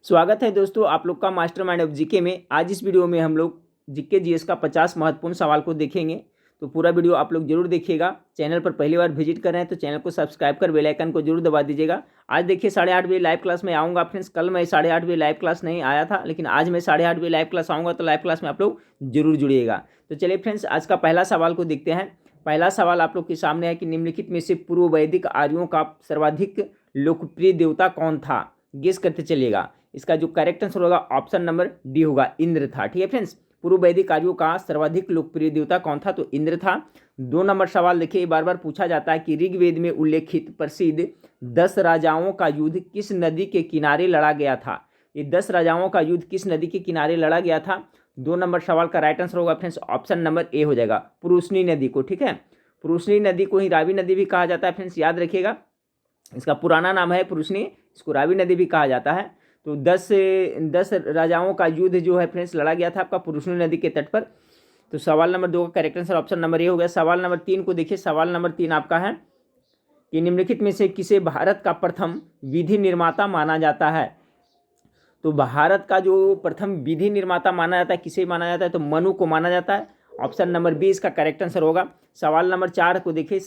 स्वागत है दोस्तों आप लोग का मास्टरमाइंड ऑफ जीके में। आज इस वीडियो में हम लोग जीके जीएस का 50 महत्वपूर्ण सवाल को देखेंगे। तो पूरा वीडियो आप लोग जरूर देखिएगा। चैनल पर पहली बार विजिट कर रहे हैं तो चैनल को सब्सक्राइब कर बेल आइकन को जरूर दबा दीजिएगा। आज देखिए 8:30 बजे लाइव क्लास में आऊँगा फ्रेंड्स। कल मैं 8:30 बजे लाइव क्लास नहीं आया था, लेकिन आज मैं 8:30 बजे लाइव क्लास आऊँगा, तो लाइव क्लास में आप लोग जरूर जुड़िएगा। तो चलिए फ्रेंड्स, आज का पहला सवाल को देखते हैं। पहला सवाल आप लोग के सामने है कि निम्नलिखित में से पूर्व वैदिक आर्यों का सर्वाधिक लोकप्रिय देवता कौन था? गेस करते चलिएगा। इसका जो करेक्ट आंसर होगा ऑप्शन नंबर डी होगा, इंद्र था। ठीक है फ्रेंड्स, पूर्व वैदिक आर्यों का सर्वाधिक लोकप्रिय देवता कौन था? तो इंद्र था। 2 नंबर सवाल देखिए, बार बार पूछा जाता है कि ऋग्वेद में उल्लेखित प्रसिद्ध 10 राजाओं का युद्ध किस नदी के किनारे लड़ा गया था? ये 10 राजाओं का युद्ध किस नदी के किनारे लड़ा गया था? 2 नंबर सवाल का राइट आंसर होगा फ्रेंड्स ऑप्शन नंबर ए हो जाएगा, पुरुषनी नदी को। ठीक है, पुरुषनी नदी को ही रावी नदी भी कहा जाता है फ्रेंड्स, याद रखिएगा। इसका पुराना नाम है पुरुषनी, इसको रावी नदी भी कहा जाता है। तो 10 राजाओं का युद्ध जो है फ्रेंड्स लड़ा गया था आपका पुरुषनी नदी के तट पर। तो सवाल नंबर 2 का correct answer option number A हो गया। सवाल नंबर 3 को देखिए। सवाल नंबर 3 आपका है कि निम्नलिखित में से किसे भारत का प्रथम विधि निर्माता माना जाता है? तो भारत का जो प्रथम विधि निर्माता माना जाता है, किसे माना जाता है? तो मनु को माना जाता है। ऑप्शन नंबर बी इसका करेक्ट आंसर होगा। सवाल नंबर 4 को देखिए।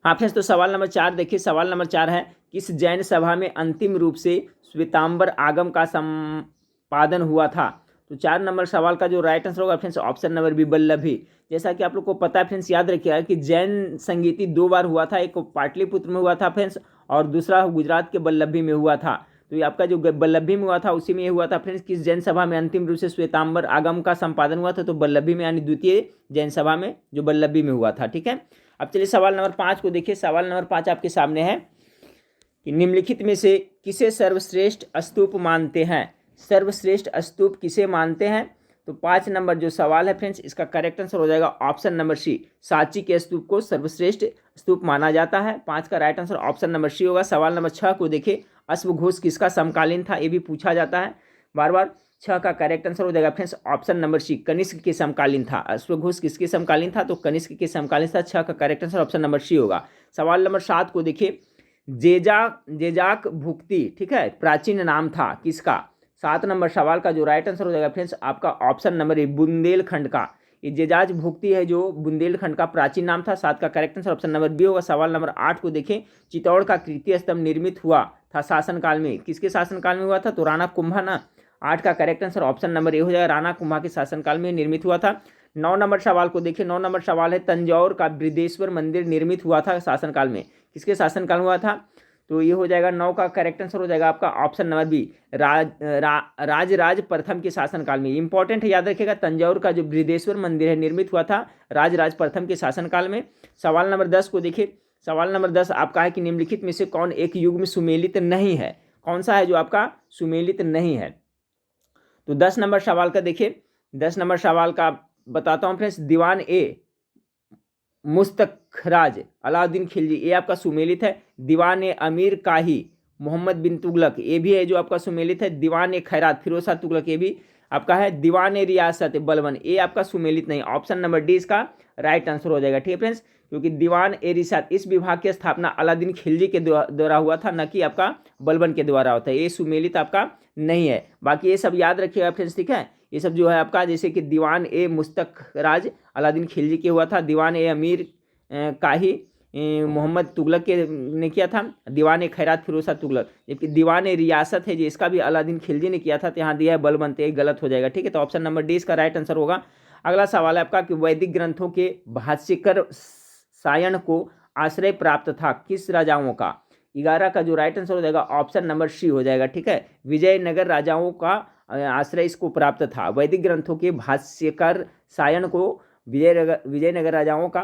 हाँ फ्रेंड्स, तो सवाल नंबर 4 देखिए। सवाल नंबर 4 है, किस जैन सभा में अंतिम रूप से श्वेतांबर आगम का संपादन हुआ था? तो 4 नंबर सवाल का जो राइट आंसर होगा friends option number B, Vallabhi. जैसा कि आप लोग को पता है फ्रेंड्स, याद रखिएगा कि जैन संगीति 2 बार हुआ था। एक पाटलिपुत्र में हुआ था फ्रेंड्स, और दूसरा गुजरात के वल्लभी में हुआ था। तो ये आपका जो वल्लभी में हुआ था उसी में ये हुआ था फ्रेंड्स। किस जैन सभा में अंतिम रूप से श्वेतांबर आगम का संपादन हुआ था? तो वल्लभी में, यानी द्वितीय जैन सभा में जो वल्लभी में हुआ था। ठीक है, अब चलिए सवाल नंबर 5 को देखिए। सवाल नंबर 5 आपके सामने है कि निम्नलिखित में से किसे सर्वश्रेष्ठ स्तूप मानते हैं? सर्वश्रेष्ठ स्तूप किसे मानते हैं? तो 5 नंबर जो सवाल है फ्रेंड्स, इसका करेक्ट आंसर हो जाएगा ऑप्शन नंबर सी, सांची के स्तूप को सर्वश्रेष्ठ स्तूप माना जाता है। 5 का right answer option number C होगा। सवाल नंबर 6 को देखिए। अश्वघोष किसका समकालीन था? ये भी पूछा जाता है बार बार। 6 का करेक्ट आंसर हो जाएगा friends option number C, Kanishka के समकालीन था। अश्वघोष किसके समकालीन था? तो कनिष्क के समकालीन था। 6 का correct answer option number C होगा। सवाल नंबर 7 को देखिए। जेजाक भुक्ति, ठीक है, प्राचीन नाम था किसका? 7 नंबर सवाल का जो राइट आंसर हो जाएगा फ्रेंड्स आपका ऑप्शन नंबर ए, बुंदेलखंड का। ये जेजाज भुक्ति है जो बुंदेलखंड का प्राचीन नाम था। 7 का correct answer option number B होगा। सवाल नंबर 8 को देखें। चित्तौड़ का कृत्य स्तंभ निर्मित हुआ था शासनकाल में, किसके शासनकाल में हुआ था? तो राणा कुंभा ना। 8 का correct answer option number A हो जाएगा, राणा कुंभा के शासनकाल में निर्मित हुआ था। 9 नंबर सवाल को देखिए। 9 नंबर सवाल है, तंजौर का बृहदेश्वर मंदिर निर्मित हुआ था शासनकाल में, किसके शासनकाल में हुआ था? तो ये हो जाएगा 9 का करेक्ट आंसर हो जाएगा आपका ऑप्शन नंबर बी, राजराज प्रथम के शासनकाल में। इंपॉर्टेंट है, याद रखिएगा। तंजौर का जो बृहदेश्वर मंदिर है निर्मित हुआ था राजराज प्रथम के शासनकाल में। सवाल नंबर 10 को देखिए। सवाल नंबर 10 आपका है कि निम्नलिखित में से कौन एक युग में सुमेलित नहीं है? कौन सा है जो आपका सुमेलित नहीं है? तो 10 नंबर सवाल का देखिए। 10 नंबर सवाल का बताता हूँ फ्रेंड्स। दीवान ए मुस्तखराज अलाउद्दीन खिलजी, ये आपका सुमेलित है। दीवान ए अमीर काही मोहम्मद बिन तुगलक, ये भी है जो आपका सुमेलित है। दीवान ए खैरात फिरोज शाह तुगलक, ये भी आपका है। दीवान ए रियासत बलबन, ये आपका सुमेलित नहीं। ऑप्शन नंबर डी इसका राइट आंसर हो जाएगा। ठीक है फ्रेंड्स, क्योंकि दीवान ए रियासत इस विभाग की स्थापना अलाउद्दीन खिलजी के द्वारा हुआ था, न कि आपका बलबन के द्वारा होता है। ये सुमेलित आपका नहीं है। बाकी ये सब याद रखिएगा फ्रेंड्स। ठीक है, ये सब जो है आपका, जैसे कि दीवान ए मुस्तखराज अलाउद्दीन खिलजी के हुआ था, दीवान ए अमीर काही मोहम्मद तुगलक के ने किया था, दीवान ए खैरात फिरोज शाह तुगलक। जबकि दीवान ए रियासत है जिसका भी अलाउद्दीन खिलजी ने किया था, तो यहाँ दिया है बलबन, तो गलत हो जाएगा। ठीक है, तो ऑप्शन नंबर डी इसका राइट आंसर होगा। अगला सवाल है आपका कि वैदिक ग्रंथों के भाष्यकर सायण को आश्रय प्राप्त था किस राजाओं का? 11 का जो राइट आंसर हो जाएगा ऑप्शन नंबर सी हो जाएगा। ठीक है, विजयनगर राजाओं का आश्रय इसको प्राप्त था। वैदिक ग्रंथों के भाष्यकार सायण को विजयनगर राजाओं का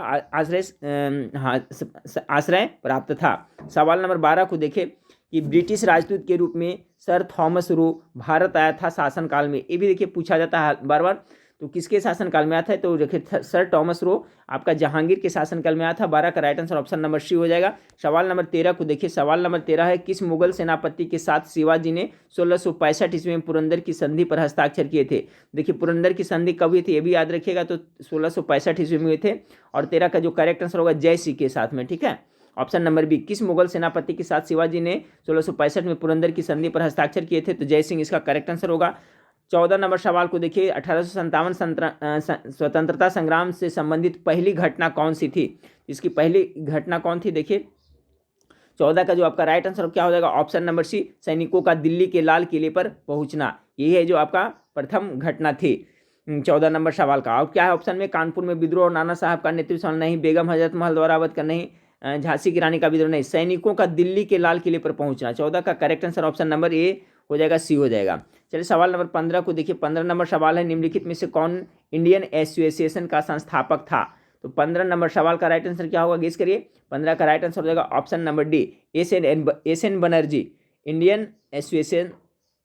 आश्रय प्राप्त था। सवाल नंबर 12 को देखें कि ब्रिटिश राजदूत के रूप में सर थॉमस रो भारत आया था शासनकाल में, ये भी देखिए पूछा जाता है बार बार। तो किसके शासनकाल में आया था? तो देखिए सर थॉमस रो आपका जहांगीर के शासनकाल में आया था। 12 का right answer option number C हो जाएगा। सवाल नंबर 13 को देखिए। सवाल नंबर 13 है, किस मुगल सेनापति के साथ शिवाजी ने 1665 ईस्वी में पुरंदर की संधि पर हस्ताक्षर किए थे? देखिए पुरंदर की संधि कब हुई थी ये भी याद रखिएगा। तो 1665 ईस्वी में हुए थे। और 13 का जो करेक्ट आंसर होगा जय सिंह के साथ में। ठीक है, ऑप्शन नंबर बी, किस मुगल सेनापति के साथ शिवाजी ने 1665 में पुरंदर की संधि पर हस्ताक्षर किए थे? तो जय सिंह इसका करेक्ट आंसर होगा। 14 नंबर सवाल को देखिए, 1857 स्वतंत्रता संग्राम से संबंधित पहली घटना कौन सी थी? इसकी पहली घटना कौन थी? देखिए 14 का जो आपका राइट आंसर क्या हो जाएगा? ऑप्शन नंबर सी, सैनिकों का दिल्ली के लाल किले पर पहुंचना। यही है जो आपका प्रथम घटना थी 14 नंबर सवाल का। और क्या है ऑप्शन में? कानपुर में विद्रोह और नाना साहब का नेतृत्व नहीं, बेगम हजरत महल द्वारा अवध का नहीं, झांसी की रानी का विद्रोह नहीं, सैनिकों का दिल्ली के लाल किले पर पहुंचना। 14 का correct answer option number A हो जाएगा, सी हो जाएगा। चलिए सवाल नंबर 15 को देखिए। 15 नंबर सवाल है, निम्नलिखित में से कौन इंडियन एसोसिएशन का संस्थापक था? तो 15 नंबर सवाल का राइट आंसर क्या होगा? गेस करिए। 15 का राइट आंसर हो जाएगा option number D, S N Banerjee. Indian association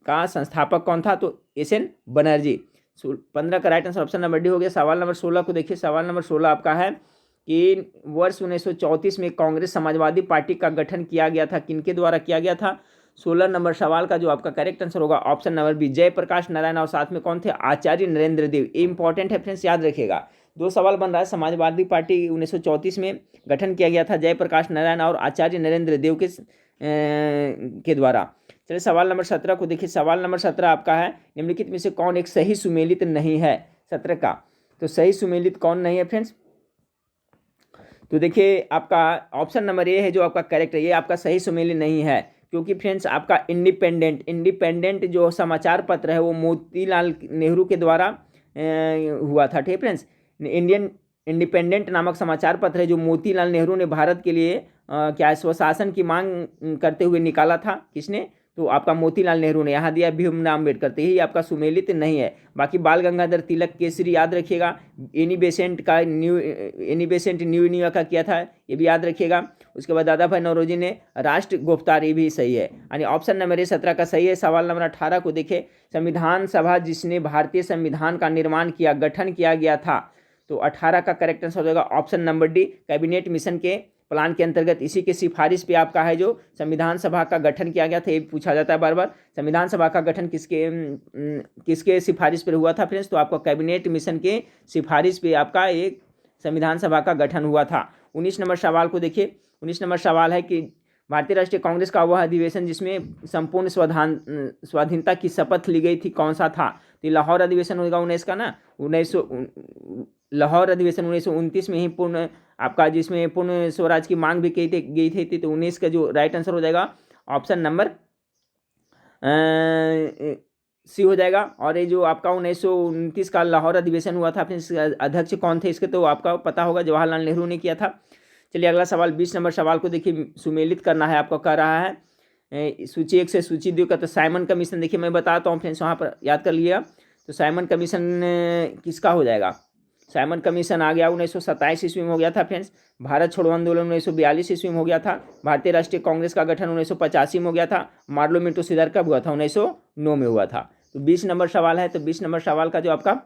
का संस्थापक कौन था? तो एस.एन. बनर्जी। 15 का right answer option number D हो गया। सवाल नंबर 16 को देखिए। सवाल नंबर 16 आपका है कि वर्ष 1934 में कांग्रेस समाजवादी पार्टी का गठन किया गया था, किनके द्वारा किया गया था? 16 नंबर सवाल का जो आपका करेक्ट आंसर होगा option number B, Jayaprakash Narayan, और साथ में कौन थे? आचार्य नरेंद्र देव। ये इंपॉर्टेंट है फ्रेंड्स, याद रखिएगा। दो सवाल बन रहा है। समाजवादी पार्टी 1934 में गठन किया गया था जयप्रकाश नारायण और आचार्य नरेंद्र देव के द्वारा। चलिए सवाल नंबर 17 को देखिए। सवाल नंबर 17 आपका है, निम्नलिखित में से कौन एक सही सुमेलित नहीं है? 17 का तो सही सुमेलित कौन नहीं है फ्रेंड्स? तो देखिए आपका ऑप्शन नंबर ए है जो आपका करेक्ट है, ये आपका सही सुमेलित नहीं है, क्योंकि फ्रेंड्स आपका इंडिपेंडेंट जो समाचार पत्र है वो मोतीलाल नेहरू के द्वारा हुआ था। ठीक है फ्रेंड्स, इंडियन इंडिपेंडेंट नामक समाचार पत्र है जो मोतीलाल नेहरू ने भारत के लिए क्या स्वशासन की मांग करते हुए निकाला था। किसने? तो आपका मोतीलाल नेहरू ने। यहाँ दिया भीमराव अम्बेडकर, तो यही आपका सुमेलित नहीं है। बाकी बाल गंगाधर तिलक केसरी याद रखिएगा। एनी बेसेंट न्यू इंडिया का किया था, ये भी याद रखिएगा। उसके बाद दादा भाई नौरोजी ने राष्ट्र गुप्तार, ये भी सही है। यानी ऑप्शन नंबर ए 17 का सही है। सवाल नंबर 18 को देखें। संविधान सभा जिसने भारतीय संविधान का निर्माण किया, गठन किया गया था, तो 18 का करेक्ट आंसर हो जाएगा option number D, cabinet mission के प्लान के अंतर्गत इसी के सिफारिश पे आपका है जो संविधान सभा का गठन किया गया था। ये पूछा जाता है बार बार, संविधान सभा का गठन किसके सिफारिश पर हुआ था फ्रेंड्स? तो आपका कैबिनेट मिशन के सिफारिश पे आपका एक संविधान सभा का गठन हुआ था। 19 नंबर सवाल को देखिए। 19 नंबर सवाल है कि भारतीय राष्ट्रीय कांग्रेस का वह अधिवेशन जिसमें संपूर्ण स्वाधीनता की शपथ ली गई थी, कौन सा था? तो लाहौर अधिवेशन होगा 19 का ना, लाहौर अधिवेशन 1929 में ही पूर्ण आपका, जिसमें पूर्ण स्वराज की मांग भी गई थी। तो 19 का जो राइट आंसर हो जाएगा ऑप्शन नंबर सी हो जाएगा। और ये जो आपका 1929 का लाहौर अधिवेशन हुआ था, फिर अध्यक्ष कौन थे इसके? तो आपका पता होगा, जवाहरलाल नेहरू ने किया था। चलिए अगला सवाल 20 नंबर सवाल को देखिए। सुमेलित करना है आपको, कह रहा है सूची 1 से सूची 2 का। तो साइमन कमीशन देखिए मैं बताता हूँ फ्रेंड्स, वहाँ पर याद कर लिया। तो साइमन कमीशन किसका हो जाएगा? साइमन कमीशन आ गया 1927 ईस्वी में हो गया था फ्रेंड्स। भारत छोड़ो आंदोलन 1942 ईस्वी में हो गया था। भारतीय राष्ट्रीय कांग्रेस का गठन 1985 में हो गया था। मार्लो मिंटो सीधर कब हुआ था? 1909 में हुआ था। तो 20 नंबर सवाल है। तो 20 नंबर सवाल का जो आपका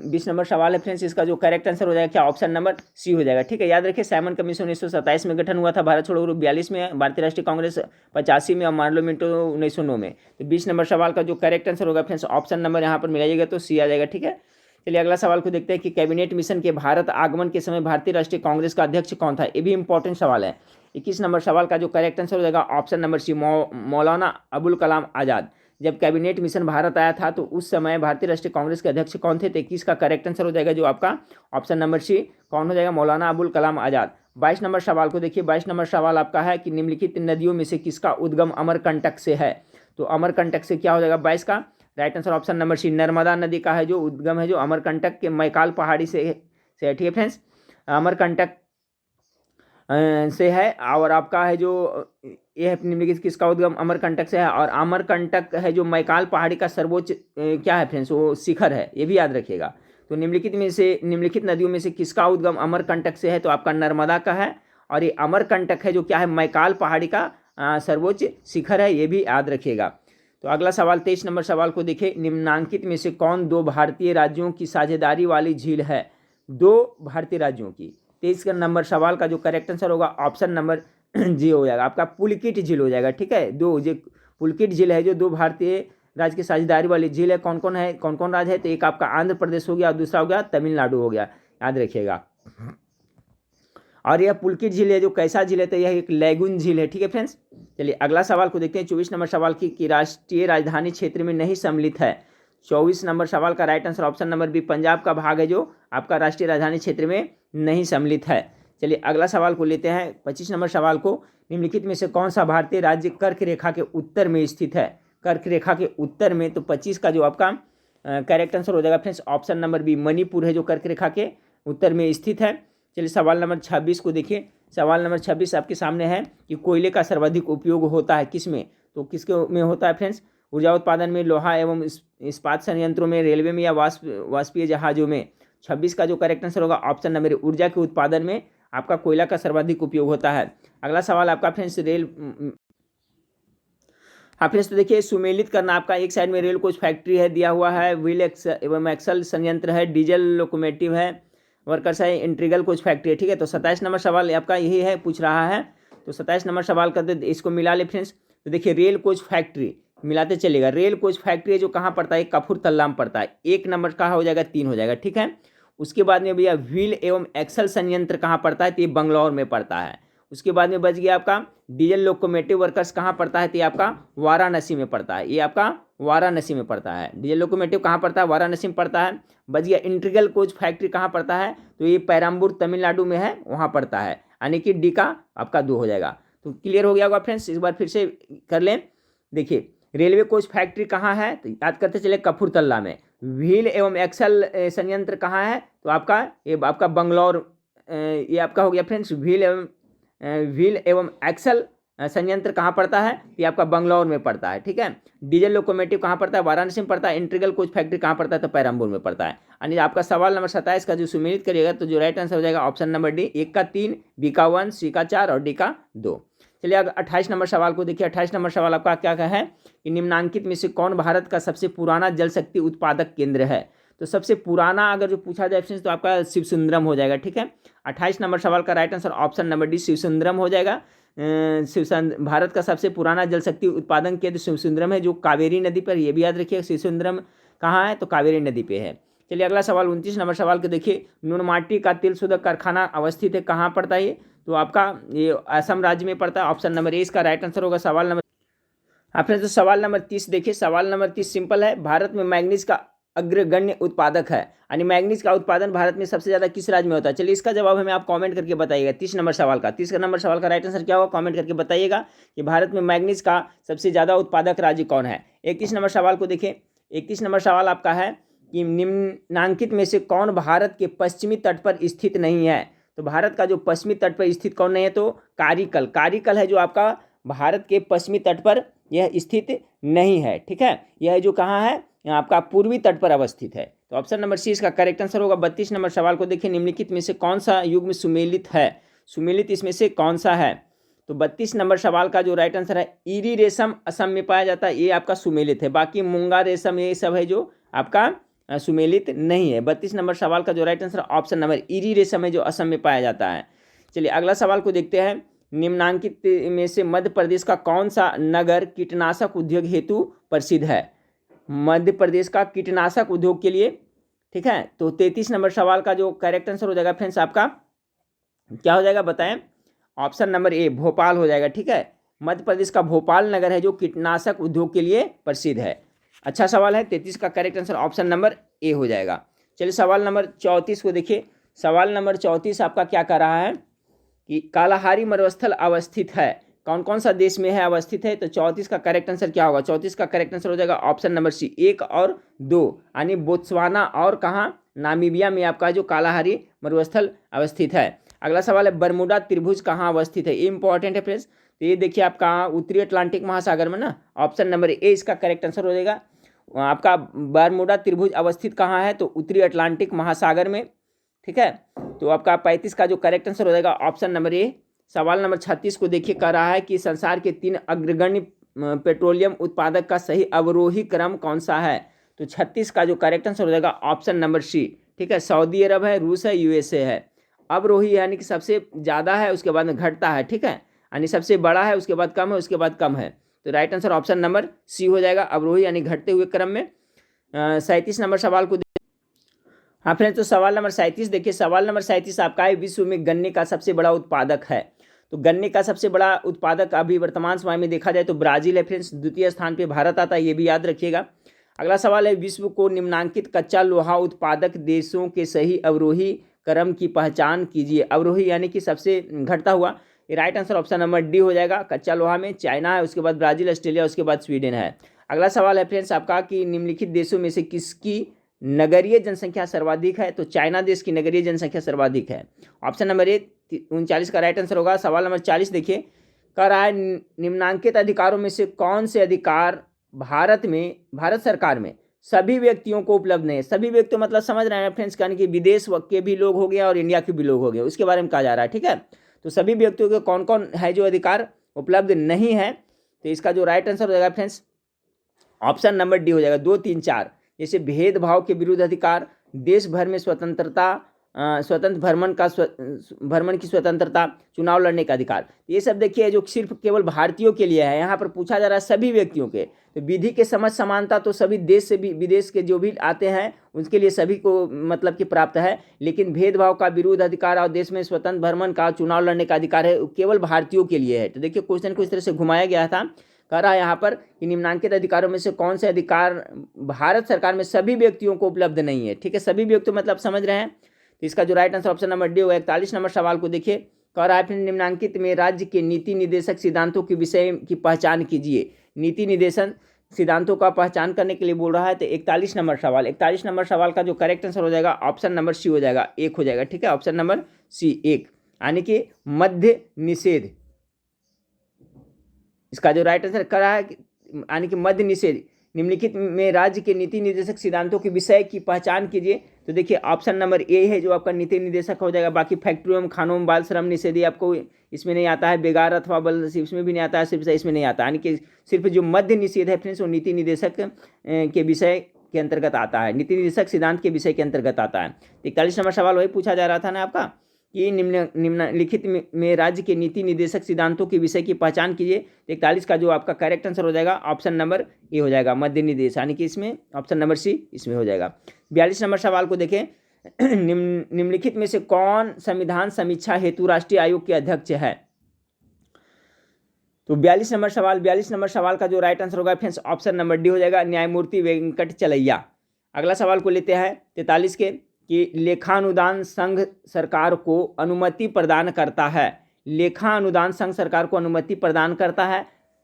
20 नंबर सवाल है फ्रेंड्स, इसका जो करेक्ट आंसर हो जाएगा क्या? ऑप्शन नंबर सी हो जाएगा। ठीक है, याद रखिए साइमन कमीशन 1927 में गठन हुआ था, भारत छोड़ो ग्रुप 42 में, भारतीय राष्ट्रीय कांग्रेस 85 में और मार्लो मिंटो 1909 में। तो 20 नंबर सवाल का जो करेक्ट आंसर होगा फ्रेंड्स, ऑप्शन नंबर यहाँ पर मिलाइएगा तो सी आ जाएगा। ठीक है, चलिए अगला सवाल को देखते हैं कि कैबिनेट मिशन के भारत आगमन के समय भारतीय राष्ट्रीय कांग्रेस का अध्यक्ष कौन था? ये भी इंपॉर्टेंट सवाल है। 21 नंबर सवाल का जो करेक्ट आंसर हो जाएगा ऑप्शन नंबर सी, मौलाना अबुल कलाम आज़ाद। जब कैबिनेट मिशन भारत आया था तो उस समय भारतीय राष्ट्रीय कांग्रेस के अध्यक्ष कौन थे? तो 21 का करेक्ट आंसर हो जाएगा जो आपका ऑप्शन नंबर सी कौन हो जाएगा? मौलाना अबुल कलाम आज़ाद। 22 नंबर सवाल को देखिए। 22 नंबर सवाल आपका है कि निम्नलिखित नदियों में से किसका उद्गम अमरकंटक से है? तो अमरकंटक से क्या हो जाएगा? 22 का right answer option number C, Narmada नदी का है जो उद्गम है जो अमरकंटक के मैकाल पहाड़ी से है। ठीक है फ्रेंड्स, अमरकंटक से है। और आपका है जो ये है निम्नलिखित किसका उद्गम अमरकंटक से है, और अमरकंटक है जो मैकाल पहाड़ी का सर्वोच्च क्या है फ्रेंड्स? वो शिखर है, ये भी याद रखिएगा। तो निम्नलिखित नदियों में से किसका उद्गम अमरकंटक से है? तो आपका नर्मदा का है। और ये अमरकंटक है जो क्या है? मैकाल पहाड़ी का सर्वोच्च शिखर है, ये भी याद रखिएगा। तो अगला सवाल 23 नंबर सवाल को देखिए। निम्नांकित में से कौन दो भारतीय राज्यों की साझेदारी वाली झील है? दो भारतीय राज्यों की। 23 नंबर सवाल का जो करेक्ट आंसर होगा ऑप्शन नंबर जी हो जाएगा, आपका पुलकित झील हो जाएगा। ठीक है, दो जो पुलकित झील है जो दो भारतीय राज्य की साझेदारी वाली झील है। कौन कौन है, कौन कौन राज्य है? तो एक आपका आंध्र प्रदेश हो गया और दूसरा हो गया तमिलनाडु हो गया, याद रखिएगा। और यह पुलकित झील है जो कैसा झील है, तो यह एक लैगून झील है। ठीक है फ्रेंड्स, चलिए अगला सवाल को देखते हैं। 24 नंबर सवाल की राष्ट्रीय राजधानी क्षेत्र में नहीं सम्मिलित है। 24 नंबर सवाल का right answer option number B, Punjab का भाग है जो आपका राष्ट्रीय राजधानी क्षेत्र में नहीं सम्मिलित है। चलिए अगला सवाल को लेते हैं। 25 नंबर सवाल को, निम्नलिखित में से कौन सा भारतीय राज्य कर्क रेखा के उत्तर में स्थित है? कर्क रेखा के उत्तर में, तो 25 का जो आपका करेक्ट आंसर हो जाएगा friends option number B, Manipur है जो कर्क रेखा के उत्तर में स्थित है। चलिए सवाल नंबर 26 को देखिए। सवाल नंबर 26 आपके सामने है कि कोयले का सर्वाधिक उपयोग होता है किस में? तो किसके में होता है फ्रेंड्स? ऊर्जा उत्पादन में, लोहा एवं इस्पात संयंत्रों में, रेलवे में या वाष्पीय जहाजों में। 26 का जो करेक्ट आंसर होगा ऑप्शन नंबर, ऊर्जा के उत्पादन में आपका कोयला का सर्वाधिक उपयोग होता है। अगला सवाल आपका फ्रेंड्स हाँ फ्रेंड्स, तो देखिए सुमेलित करना आपका, एक साइड में रेल कोच फैक्ट्री है दिया हुआ है, व्हील एवं एक्सल संयंत्र है, डीजल लोकोमोटिव है, वर्कर्स है, इंट्रीगल कोच फैक्ट्री है। ठीक है, तो 27 नंबर सवाल आपका यही है, पूछ रहा है। तो 27 नंबर सवाल का इसको मिला ले फ्रेंड्स। तो देखिए रेल कोच फैक्ट्री मिलाते चलेगा। रेल कोच फैक्ट्री जो कहाँ पड़ता है? कपूरथला में पड़ता है। एक नंबर कहाँ हो जाएगा? 3 हो जाएगा। ठीक है, उसके बाद में भैया व्हील एवं एक्सल संयंत्र कहाँ पड़ता है? तो ये बंगलौर में पड़ता है। उसके बाद में बच गया आपका डीजल लोकोमोटिव वर्कर्स कहाँ पड़ता है? तो ये आपका वाराणसी में पड़ता है। ये आपका वाराणसी में पड़ता है। डीजल लोकोमोटिव कहाँ पड़ता है? वाराणसी में पड़ता है। बच गया इंटीग्रल कोच फैक्ट्री कहाँ पड़ता है? तो ये पेरम्बूर तमिलनाडु में है, वहाँ पड़ता है। यानी कि डी का आपका 2 हो जाएगा। तो क्लियर हो गया होगा फ्रेंड्स, एक बार फिर से कर लें। देखिए रेलवे कोच फैक्ट्री कहाँ है? तो याद करते चले कपूरथला में। व्हील एवं एक्सल संयंत्र कहाँ है? तो आपका ये आपका बंगलौर, ये आपका हो गया फ्रेंड्स। व्हील एवं एक्सल संयंत्र कहाँ पड़ता है? ये आपका बंगलौर में पड़ता है। ठीक है, डीजल लोकोमोटिव कहाँ पड़ता है? वाराणसी में पड़ता है। इंटीग्रल कोच फैक्ट्री कहाँ पड़ता है? तो पेरम्बूर में पड़ता है। यानी आपका सवाल नंबर 27 का जो सुमेलित करिएगा तो जो राइट आंसर हो जाएगा ऑप्शन नंबर डी, 1 का 3, बी का 1, सी का 4 और डी का 2। चलिए अगर 28 नंबर सवाल को देखिए। 28 नंबर सवाल आपका क्या है कि निम्नांकित में से कौन भारत का सबसे पुराना जल शक्ति उत्पादक केंद्र है? तो सबसे पुराना अगर जो पूछा जाए फ्रेंड्स तो आपका शिवसुंदरम हो जाएगा। ठीक है, 28 नंबर सवाल का right answer option number D, Sivasundaram हो जाएगा। भारत का सबसे पुराना जल शक्ति उत्पादन केंद्र शिवसुंदरम है जो कावेरी नदी पर, ये भी याद रखिए शिवसुंदरम कहाँ है? तो कावेरी नदी पे है। चलिए अगला सवाल 29 नंबर सवाल को देखिए। नुनमाटी का तेल शोधक कारखाना अवस्थित है कहाँ पड़ता है? तो आपका ये असम राज्य में पड़ता है। ऑप्शन नंबर ए इसका राइट आंसर होगा। सवाल नंबर आपने तो सवाल नंबर 30 देखिए। सवाल नंबर 30 सिंपल है, भारत में मैग्नीज का अग्रगण्य उत्पादक है, यानी मैग्नीज का उत्पादन भारत में सबसे ज्यादा किस राज्य में होता है? चलिए इसका जवाब हमें आप कमेंट करके बताइएगा। 30 नंबर सवाल का 30 नंबर सवाल का राइट आंसर क्या होगा? कमेंट करके बताइएगा कि भारत में मैग्नीज का सबसे ज्यादा उत्पादक राज्य कौन है। 31 नंबर सवाल को देखिए। 31 नंबर सवाल आपका है कि निम्नांकित में से कौन भारत के पश्चिमी तट पर स्थित नहीं है? तो भारत का जो पश्चिमी तट पर स्थित कौन नहीं है? तो कारिकल। कारिकल है जो आपका भारत के पश्चिमी तट पर यह स्थित नहीं है। ठीक है, यह जो कहाँ है? आपका पूर्वी तट पर अवस्थित है। तो ऑप्शन नंबर सी इसका करेक्ट आंसर होगा। 32 नंबर सवाल को देखिए। निम्नलिखित में से कौन सा युग्म सुमेलित है? सुमेलित इसमें से कौन सा है? तो 32 नंबर सवाल का जो राइट आंसर है, ईरी रेशम असम में पाया जाता है, ये आपका सुमेलित है। बाकी मूंगा रेशम ये सब है जो आपका सुमेलित नहीं है। 32 नंबर सवाल का जो right answer option number eerie रेशम है जो असम में पाया जाता है। चलिए अगला सवाल को देखते हैं। निम्नांकित में से मध्य प्रदेश का कौन सा नगर कीटनाशक उद्योग हेतु प्रसिद्ध है? मध्य प्रदेश का कीटनाशक उद्योग के लिए। ठीक है, तो 33 नंबर सवाल का जो करेक्ट आंसर हो जाएगा फ्रेंड्स आपका क्या हो जाएगा बताएं? ऑप्शन नंबर ए, भोपाल हो जाएगा। ठीक है, मध्य प्रदेश का भोपाल नगर है जो कीटनाशक उद्योग के लिए प्रसिद्ध है। अच्छा सवाल है। 33 का correct answer option number A हो जाएगा। चलिए सवाल नंबर 34 को देखिए। सवाल नंबर 34 आपका क्या कर रहा है कि कालाहारी मरुस्थल अवस्थित है, कौन कौन सा देश में है अवस्थित है? तो 34 का करेक्ट आंसर क्या होगा? 34 का करेक्ट आंसर हो जाएगा ऑप्शन नंबर सी, 1 और 2, यानी बोत्सवाना और कहाँ? नामीबिया में आपका जो कालाहारी मरुस्थल अवस्थित है। अगला सवाल है, बरमुडा त्रिभुज कहाँ अवस्थित है? ये इंपॉर्टेंट है फ्रेंड्स। तो ये देखिए आपका उत्तरी अटलांटिक महासागर में ना, ऑप्शन नंबर ए इसका करेक्ट आंसर हो जाएगा। आपका बरमुडा त्रिभुज अवस्थित कहाँ है? तो उत्तरी अटलांटिक महासागर में। ठीक है, तो आपका 35 का जो करेक्ट आंसर हो जाएगा ऑप्शन नंबर ए। सवाल नंबर 36 को देखिए, कह रहा है कि संसार के 3 अग्रगण्य पेट्रोलियम उत्पादक का सही अवरोही क्रम कौन सा है? तो 36 का जो करेक्ट आंसर हो जाएगा ऑप्शन नंबर सी। ठीक है, सऊदी अरब है, रूस है, यूएसए है। अवरोही यानी कि सबसे ज़्यादा है उसके बाद में घटता है। ठीक है, यानी सबसे बड़ा है उसके बाद कम है उसके बाद कम है। तो right answer option number C हो जाएगा, अवरोही यानी घटते हुए क्रम में। 37 नंबर सवाल को हाँ फ्रेंड्स, तो सवाल नंबर 37 देखिए। सवाल नंबर 37 आपका है, विश्व में गन्ने का सबसे बड़ा उत्पादक है। तो गन्ने का सबसे बड़ा उत्पादक अभी वर्तमान समय में देखा जाए तो ब्राजील है फ्रेंड्स। द्वितीय स्थान पे भारत आता है, ये भी याद रखिएगा। अगला सवाल है, विश्व को निम्नांकित कच्चा लोहा उत्पादक देशों के सही अवरोही क्रम की पहचान कीजिए। अवरोही यानी कि सबसे घटता हुआ। ये right answer option number D हो जाएगा। कच्चा लोहा में चाइना है, उसके बाद ब्राजील, ऑस्ट्रेलिया, उसके बाद स्वीडन है। अगला सवाल है फ्रेंड्स आपका कि निम्नलिखित देशों में से किसकी नगरीय जनसंख्या सर्वाधिक है। तो चाइना देश की नगरीय जनसंख्या सर्वाधिक है। ऑप्शन नंबर ए 39 का राइट आंसर होगा। सवाल नंबर 40 देखिए, कह रहा है निम्नांकित अधिकारों में से कौन से अधिकार भारत सरकार में सभी व्यक्तियों को उपलब्ध नहीं है। सभी व्यक्ति मतलब समझ रहे हैं फ्रेंड्स, यानी कि विदेश के भी लोग हो गए और इंडिया के भी लोग हो गए, उसके बारे में कहा जा रहा है। ठीक है, तो सभी व्यक्तियों के कौन कौन है जो अधिकार उपलब्ध नहीं है। तो इसका जो राइट आंसर हो जाएगा फ्रेंड्स ऑप्शन नंबर डी हो जाएगा। 2, 3, 4 जैसे भेदभाव के विरुद्ध अधिकार, देश भर में स्वतंत्रता, स्वतंत्र भ्रमण की स्वतंत्रता, चुनाव लड़ने का अधिकार। ये सब देखिए जो सिर्फ केवल भारतीयों के लिए है, यहाँ पर पूछा जा रहा है सभी व्यक्तियों के। तो विधि के समझ समानता तो सभी देश से भी, विदेश के जो भी आते हैं उनके लिए सभी को मतलब कि प्राप्त है। लेकिन भेदभाव का विरुद्ध अधिकार और देश में स्वतंत्र भ्रमण का, चुनाव लड़ने का अधिकार है केवल भारतीयों के लिए है। तो देखिए क्वेश्चन को इस तरह से घुमाया गया था। कह रहा है यहाँ पर कि निम्नांकित अधिकारों में से कौन से अधिकार भारत सरकार में सभी व्यक्तियों को उपलब्ध नहीं है। ठीक है, सभी व्यक्ति मतलब समझ रहे हैं। तो इसका जो right answer option number D होगा। 41 नंबर सवाल को देखिए, कह रहा है फिर निम्नांकित में राज्य के नीति निर्देशक सिद्धांतों के विषय की पहचान कीजिए। नीति निर्देशन सिद्धांतों का पहचान करने के लिए बोल रहा है। तो 41 नंबर सवाल का जो करेक्ट आंसर हो जाएगा ऑप्शन नंबर सी हो जाएगा, 1 हो जाएगा। ठीक है, ऑप्शन नंबर सी 1 यानी कि मध्य निषेध। इसका जो राइट आंसर करा है यानी कि मध्य निषेध। निम्नलिखित में राज्य के नीति निर्देशक सिद्धांतों के विषय की पहचान कीजिए। तो देखिए ऑप्शन नंबर ए है जो आपका नीति निर्देशक हो जाएगा। बाकी फैक्ट्रियों में, खानों में बाल श्रम निषेध आपको इसमें नहीं आता है। बेगार अथवा बल इसमें भी नहीं आता है, सिर्फ इसमें नहीं आता, यानी कि सिर्फ जो मध्य निषेध है फ्रेंड्स वो नीति निर्देशक के विषय के अंतर्गत आता है, नीति निर्देशक सिद्धांत के विषय के अंतर्गत आता है। 41 नंबर सवाल वही पूछा जा रहा था ना आपका कि निम्नलिखित में राज्य के नीति निर्देशक सिद्धांतों के विषय की पहचान कीजिए। 41 का जो आपका करेक्ट आंसर हो जाएगा ऑप्शन नंबर ए हो जाएगा, मध्य निर्देश, यानी कि इसमें ऑप्शन नंबर सी इसमें हो जाएगा। 42 नंबर सवाल को देखें, निम्नलिखित में से कौन संविधान समीक्षा हेतु राष्ट्रीय आयोग के अध्यक्ष है। तो 42 नंबर सवाल का जो राइट आंसर होगा फ्रेंड्स ऑप्शन नंबर डी हो जाएगा, न्यायमूर्ति वेंकट चलैया। अगला सवाल को लेते हैं 43 के कि लेखानुदान संघ सरकार को अनुमति प्रदान करता है। लेखा अनुदान संघ सरकार को अनुमति प्रदान करता है,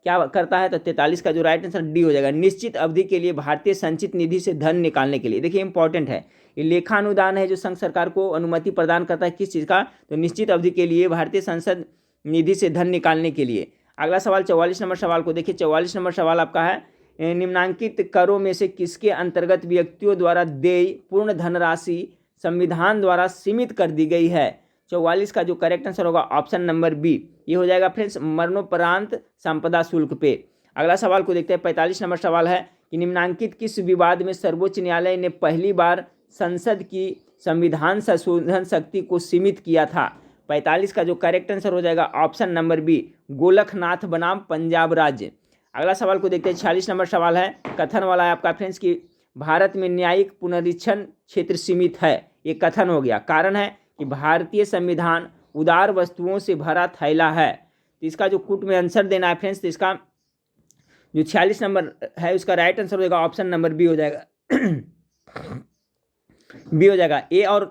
क्या करता है। तो 43 का जो राइट आंसर डी हो जाएगा, निश्चित अवधि के लिए भारतीय संचित निधि से धन निकालने के लिए। देखिए इंपॉर्टेंट है, ये लेखा अनुदान है जो संघ सरकार को अनुमति प्रदान करता है किस चीज़ का, तो निश्चित अवधि के लिए भारतीय संसद निधि से धन निकालने के लिए। अगला सवाल 44 नंबर सवाल को देखिए। 44 नंबर सवाल आपका है, निम्नांकित करों में से किसके अंतर्गत व्यक्तियों द्वारा देय पूर्ण धनराशि संविधान द्वारा सीमित कर दी गई है। 44 का जो करेक्ट आंसर होगा ऑप्शन नंबर बी ये हो जाएगा फ्रेंड्स, मरणोपरांत संपदा शुल्क पे। अगला सवाल को देखते हैं 45 नंबर सवाल है कि निम्नांकित किस विवाद में सर्वोच्च न्यायालय ने पहली बार संसद की संविधान संशोधन शक्ति को सीमित किया था। 45 का जो करेक्ट आंसर हो जाएगा ऑप्शन नंबर बी, गोलखनाथ बनाम पंजाब राज्य। अगला सवाल को देखते हैं 46 नंबर सवाल है, कथन वाला है आपका फ्रेंड्स कि भारत में न्यायिक पुनरीक्षण क्षेत्र सीमित है। ये कथन हो गया, कारण है कि भारतीय संविधान उदार वस्तुओं से भरा थैला है। तो इसका जो कुट में आंसर देना है फ्रेंड्स, तो इसका जो 46 नंबर है उसका राइट आंसर हो जाएगा ऑप्शन नंबर बी हो जाएगा बी हो जाएगा। ए और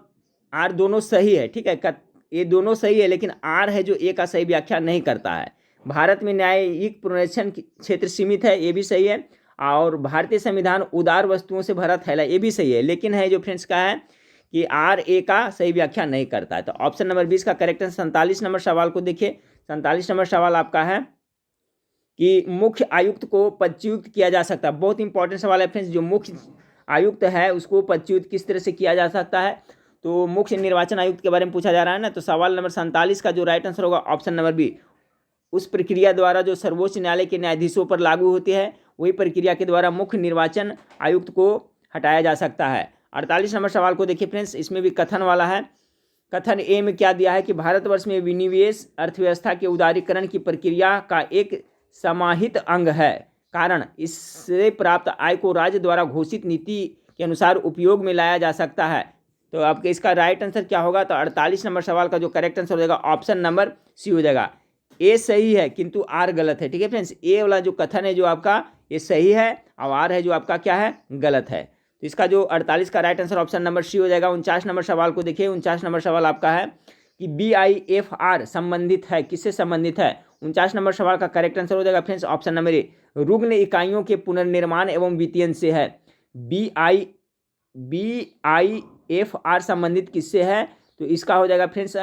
आर दोनों सही है, ठीक है, ये दोनों सही है, लेकिन आर है जो ए का सही व्याख्या नहीं करता है। भारत में न्यायिक पुनरीक्षण क्षेत्र सीमित है, ये भी सही है, और भारतीय संविधान उदार वस्तुओं से भरा थैला, ये भी सही है, लेकिन है जो फ्रेंड्स का है कि आर ए का सही व्याख्या नहीं करता है। तो ऑप्शन नंबर 20 का करेक्ट आंसर। 47 नंबर सवाल को देखिए। 47 नंबर सवाल आपका है कि मुख्य आयुक्त को पदच्युत किया जा सकता है। बहुत इंपॉर्टेंट सवाल है फ्रेंड्स, जो मुख्य आयुक्त है उसको पदच्युत किस तरह से किया जा सकता है। तो मुख्य निर्वाचन आयुक्त के बारे में पूछा जा रहा है ना। तो सवाल नंबर 47 का जो राइट आंसर होगा ऑप्शन नंबर बी, उस प्रक्रिया द्वारा जो सर्वोच्च न्यायालय के न्यायाधीशों पर लागू होती है वही प्रक्रिया के द्वारा मुख्य निर्वाचन आयुक्त को हटाया जा सकता है। 48 नंबर सवाल को देखिए फ्रेंड्स, इसमें भी कथन वाला है। कथन ए में क्या दिया है कि भारतवर्ष में विनिवेश अर्थव्यवस्था के उदारीकरण की प्रक्रिया का एक समाहित अंग है, कारण इससे प्राप्त आय को राज्य द्वारा घोषित नीति के अनुसार उपयोग में लाया जा सकता है। तो आपके इसका राइट आंसर क्या होगा, तो 48 नंबर सवाल का जो करेक्ट आंसर हो जाएगा ऑप्शन नंबर सी हो जाएगा। ए सही है किंतु आर गलत है। ठीक है फ्रेंड्स, ए वाला जो कथन है जो आपका ये सही है और आर है जो आपका क्या है, गलत है। तो इसका जो 48 का right answer option number C हो जाएगा। 49 नंबर सवाल को देखिए। 49 नंबर सवाल आपका है कि BIFR संबंधित है, किससे संबंधित है। 49 नंबर सवाल का करेक्ट आंसर हो जाएगा फ्रेंड्स ऑप्शन नंबर ए, रुग्ण इकाइयों के पुनर्निर्माण एवं वित्तीयन से है। BIFR संबंधित किससे है, तो इसका हो जाएगा फ्रेंड्स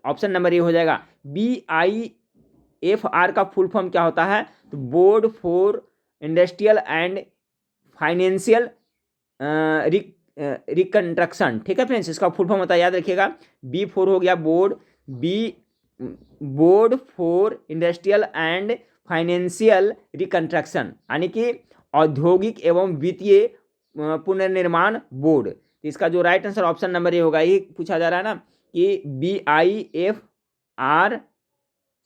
ऑप्शन नंबर ए हो जाएगा। BIFR का फुल फॉर्म क्या होता है, तो board for industrial and financial reconstruction. ठीक है फ्रेंड्स, इसका फुल फॉर्म होता है, याद रखिएगा। B4 हो गया board, board for industrial and financial reconstruction, यानी कि औद्योगिक एवं वित्तीय पुनर्निर्माण बोर्ड। तो इसका जो right answer option number A होगा। ये पूछा जा रहा है ना कि BIFR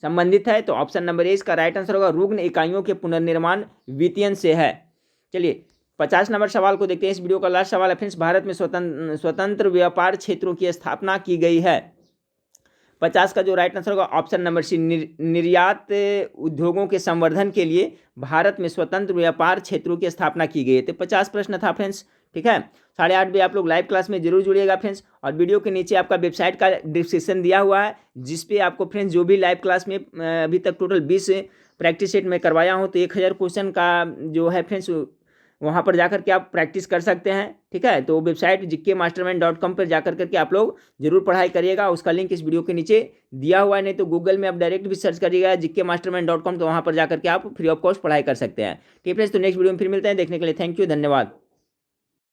संबंधित है, तो ऑप्शन नंबर ए इसका राइट आंसर होगा, रुग्ण इकाइयों के पुनर्निर्माण वित्तीयन से है। चलिए 50 नंबर सवाल को देखते हैं। इस वीडियो का लास्ट सवाल है फ्रेंड्स, भारत में स्वतंत्र व्यापार क्षेत्रों की स्थापना की गई है। 50 का जो राइट आंसर होगा ऑप्शन नंबर सी, निर्यात उद्योगों के संवर्धन के लिए भारत में स्वतंत्र व्यापार क्षेत्रों की स्थापना की गई है। तो 50 प्रश्न था फ्रेंड्स। ठीक है, 8:30 बजे आप लोग लाइव क्लास में जरूर जुड़िएगा फ्रेंड्स। और वीडियो के नीचे आपका वेबसाइट का डिस्क्रिप्शन दिया हुआ है, जिसपे आपको फ्रेंड्स जो भी लाइव क्लास में अभी तक टोटल 20 प्रैक्टिस सेट में करवाया हूँ, तो 1000 क्वेश्चन का जो है फ्रेंड्स वहाँ पर जाकर के आप प्रैक्टिस कर सकते हैं। ठीक है, तो वेबसाइट gkmastermind.com पर जाकर करके आप लोग जरूर पढ़ाई करिएगा। उसका लिंक इस वीडियो के नीचे दिया हुआ है, नहीं तो गूगल में आप डायरेक्ट भी सर्च करिएगा gkmastermind.com, तो वहाँ पर जाकर के आप फ्री ऑफ कॉस्ट पढ़ाई कर सकते हैं। ठीक है फ्रेंड्स, तो नेक्स्ट वीडियो में फिर मिलते हैं। देखने के लिए थैंक यू, धन्यवाद।